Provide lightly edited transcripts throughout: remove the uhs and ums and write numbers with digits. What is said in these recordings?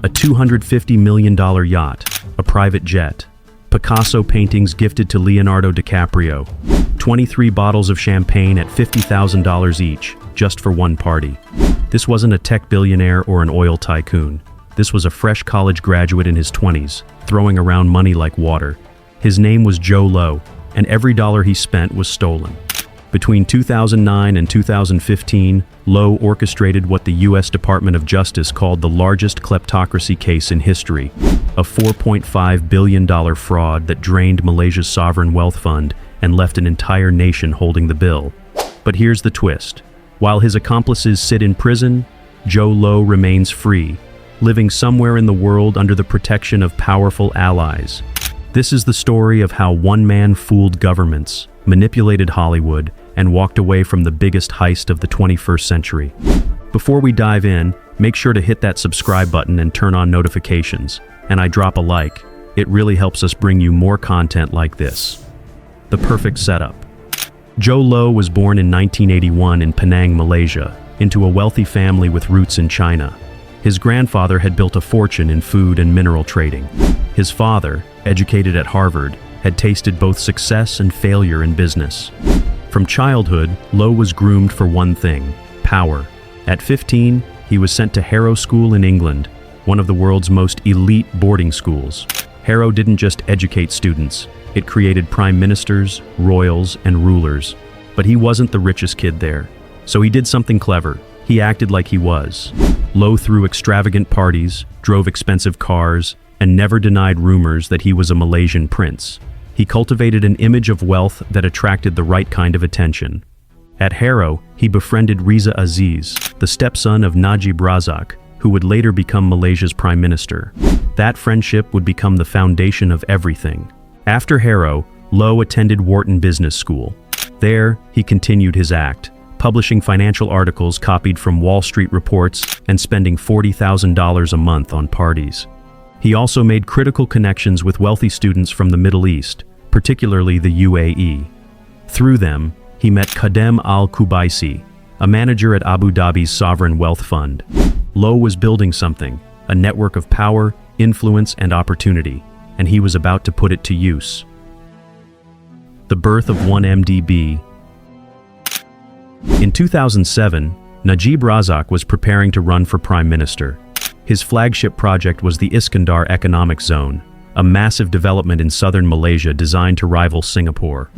a $250 million yacht, a private jet, Picasso paintings gifted to Leonardo DiCaprio, 23 bottles of champagne at $50,000 each, just for one party. This wasn't a tech billionaire or an oil tycoon. This was a fresh college graduate in his 20s, throwing around money like water. His name was Jho Low, and every dollar he spent was stolen. Between 2009 and 2015, Low orchestrated what the U.S. Department of Justice called the largest kleptocracy case in history, a $4.5 billion fraud that drained Malaysia's sovereign wealth fund and left an entire nation holding the bill. But here's the twist. While his accomplices sit in prison, Jho Low remains free, living somewhere in the world under the protection of powerful allies. This is the story of how one man fooled governments, manipulated Hollywood, and walked away from the biggest heist of the 21st century. Before we dive in, make sure to hit that subscribe button and turn on notifications. And I drop a like. It really helps us bring you more content like this. The perfect setup. Jho Low was born in 1981 in Penang, Malaysia, into a wealthy family with roots in China. His grandfather had built a fortune in food and mineral trading. His father, educated at Harvard, had tasted both success and failure in business. From childhood, Low was groomed for one thing: power. At 15, he was sent to Harrow School in England, one of the world's most elite boarding schools. Harrow didn't just educate students, it created prime ministers, royals, and rulers. But he wasn't the richest kid there, so he did something clever. He acted like he was. Low threw extravagant parties, drove expensive cars, and never denied rumors that he was a Malaysian prince. He cultivated an image of wealth that attracted the right kind of attention. At Harrow, he befriended Riza Aziz, the stepson of Najib Razak, who would later become Malaysia's prime minister. That friendship would become the foundation of everything. After Harrow, Low attended Wharton Business School. There, he continued his act, publishing financial articles copied from Wall Street reports and spending $40,000 a month on parties. He also made critical connections with wealthy students from the Middle East, particularly the UAE. Through them, he met Khadem Al-Kubaisi, a manager at Abu Dhabi's sovereign wealth fund. Low was building something, a network of power, influence, and opportunity, and he was about to put it to use. The birth of 1MDB. In 2007, Najib Razak was preparing to run for prime minister. His flagship project was the Iskandar Economic Zone, a massive development in southern Malaysia designed to rival Singapore.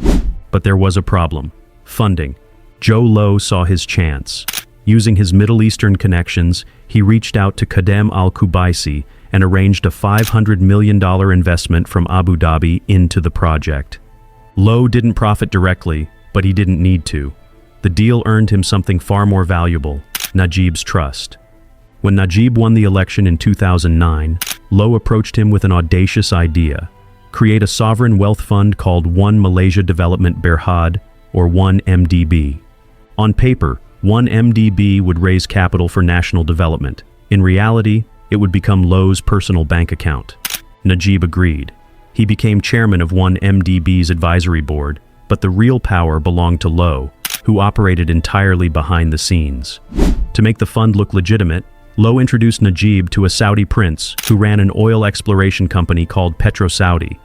But there was a problem: funding. Jho Low saw his chance. Using his Middle Eastern connections, he reached out to Khadem Al-Kubaisi and arranged a $500 million investment from Abu Dhabi into the project. Low didn't profit directly, but he didn't need to. The deal earned him something far more valuable: Najib's trust. When Najib won the election in 2009, Low approached him with an audacious idea: create a sovereign wealth fund called One Malaysia Development Berhad, or 1MDB. On paper, 1MDB would raise capital for national development. In reality, it would become Low's personal bank account. Najib agreed. He became chairman of 1MDB's advisory board, but the real power belonged to Low, who operated entirely behind the scenes. To make the fund look legitimate, Low introduced Najib to a Saudi prince who ran an oil exploration company called PetroSaudi.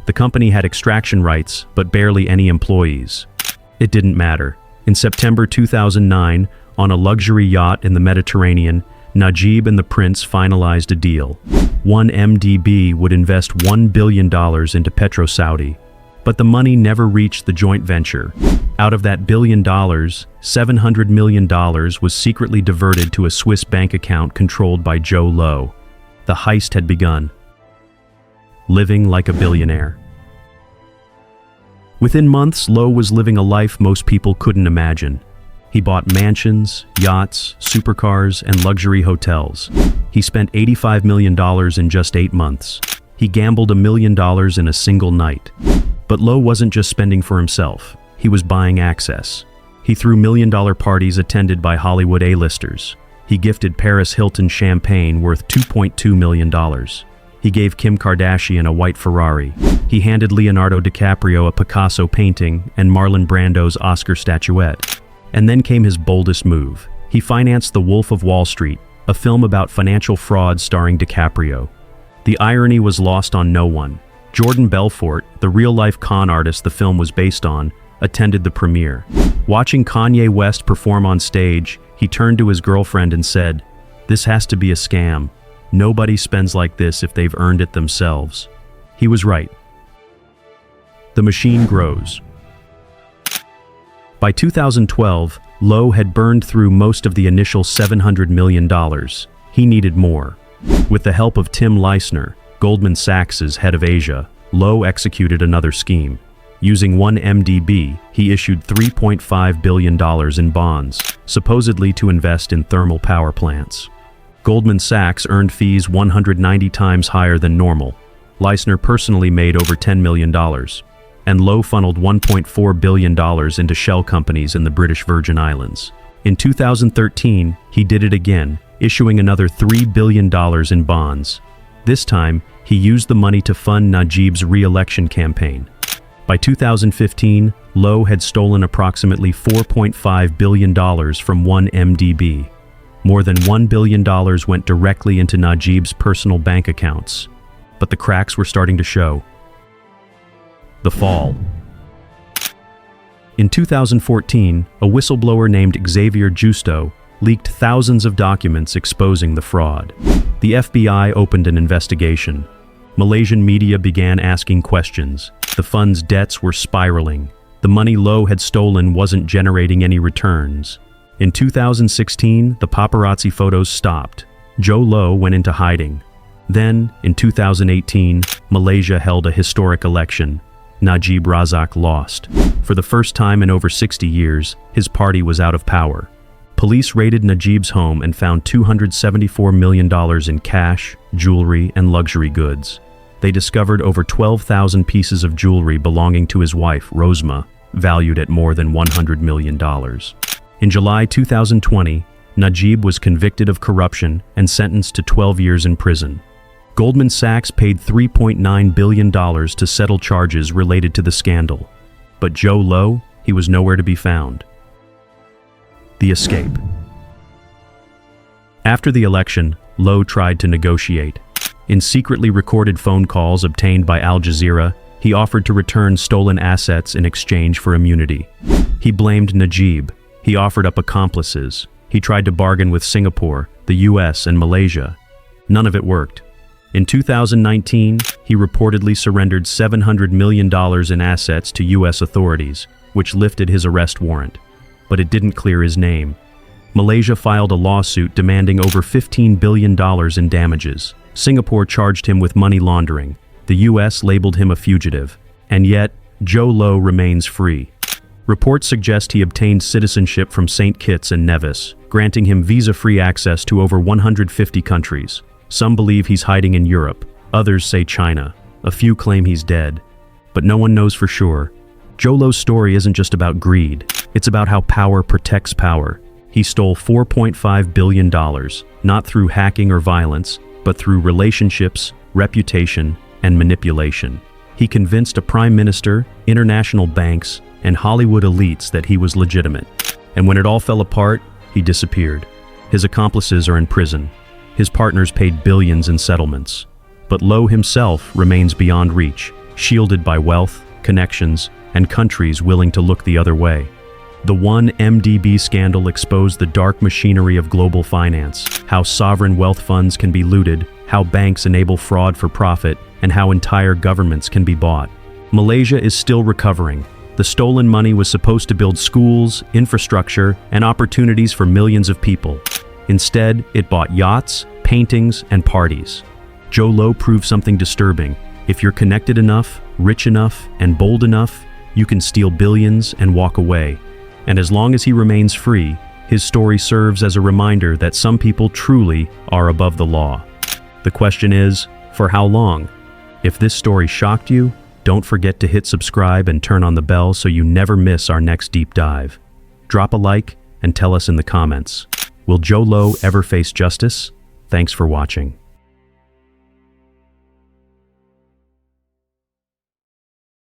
The company had extraction rights, but barely any employees. It didn't matter. In September 2009, on a luxury yacht in the Mediterranean, Najib and the prince finalized a deal. 1MDB would invest $1 billion into PetroSaudi. But the money never reached the joint venture. Out of that $1 billion, $700 million was secretly diverted to a Swiss bank account controlled by Jho Low. The heist had begun. Living like a billionaire. Within months, Low was living a life most people couldn't imagine. He bought mansions, yachts, supercars, and luxury hotels. He spent $85 million in just 8 months. He gambled $1 million in a single night. But Low wasn't just spending for himself. He was buying access. He threw million-dollar parties attended by Hollywood A-listers. He gifted Paris Hilton champagne worth $2.2 million. He gave Kim Kardashian a white Ferrari. He handed Leonardo DiCaprio a Picasso painting and Marlon Brando's Oscar statuette. And then came his boldest move. He financed the Wolf of Wall Street, a film about financial fraud starring DiCaprio. The irony was lost on no one. Jordan Belfort, the real-life con artist the film was based on, attended the premiere. Watching Kanye West perform on stage, he turned to his girlfriend and said, "This has to be a scam. Nobody spends like this if they've earned it themselves." He was right. The machine grows. By 2012, Low had burned through most of the initial $700 million. He needed more. With the help of Tim Leissner, Goldman Sachs' head of Asia, Low executed another scheme. Using 1MDB, he issued $3.5 billion in bonds, supposedly to invest in thermal power plants. Goldman Sachs earned fees 190 times higher than normal. Leissner personally made over $10 million. And Low funneled $1.4 billion into shell companies in the British Virgin Islands. In 2013, he did it again, issuing another $3 billion in bonds. This time, he used the money to fund Najib's re-election campaign. By 2015, Low had stolen approximately $4.5 billion from 1MDB. More than $1 billion went directly into Najib's personal bank accounts. But the cracks were starting to show. The fall. In 2014, a whistleblower named Xavier Justo leaked thousands of documents exposing the fraud. The FBI opened an investigation. Malaysian media began asking questions. The fund's debts were spiraling. The money Low had stolen wasn't generating any returns. In 2016, the paparazzi photos stopped. Jho Low went into hiding. Then, in 2018, Malaysia held a historic election. Najib Razak lost. For the first time in over 60 years, his party was out of power. Police raided Najib's home and found $274 million in cash, jewelry, and luxury goods. They discovered over 12,000 pieces of jewelry belonging to his wife, Rosma, valued at more than $100 million. In July 2020, Najib was convicted of corruption and sentenced to 12 years in prison. Goldman Sachs paid $3.9 billion to settle charges related to the scandal. But Jho Low, he was nowhere to be found. The escape. After the election, Low tried to negotiate. In secretly recorded phone calls obtained by Al Jazeera, he offered to return stolen assets in exchange for immunity. He blamed Najib. He offered up accomplices. He tried to bargain with Singapore, the US, and Malaysia. None of it worked. In 2019, he reportedly surrendered $700 million in assets to US authorities, which lifted his arrest warrant. But it didn't clear his name. Malaysia filed a lawsuit demanding over $15 billion in damages. Singapore charged him with money laundering. The US labeled him a fugitive. And yet, Jho Low remains free. Reports suggest he obtained citizenship from St. Kitts and Nevis, granting him visa-free access to over 150 countries. Some believe he's hiding in Europe. Others say China. A few claim he's dead. But no one knows for sure. Jho Low's story isn't just about greed. It's about how power protects power. He stole $4.5 billion, not through hacking or violence, but through relationships, reputation, and manipulation. He convinced a prime minister, international banks, and Hollywood elites that he was legitimate. And when it all fell apart, he disappeared. His accomplices are in prison. His partners paid billions in settlements. But Low himself remains beyond reach, shielded by wealth, connections, and countries willing to look the other way. The 1MDB scandal exposed the dark machinery of global finance, how sovereign wealth funds can be looted, how banks enable fraud for profit, and how entire governments can be bought. Malaysia is still recovering. The stolen money was supposed to build schools, infrastructure, and opportunities for millions of people. Instead, it bought yachts, paintings, and parties. Jho Low proved something disturbing. If you're connected enough, rich enough, and bold enough, you can steal billions and walk away. And as long as he remains free, his story serves as a reminder that some people truly are above the law. The question is, for how long? If this story shocked you, don't forget to hit subscribe and turn on the bell so you never miss our next deep dive. Drop a like and tell us in the comments. Will Jho Low ever face justice? Thanks for watching.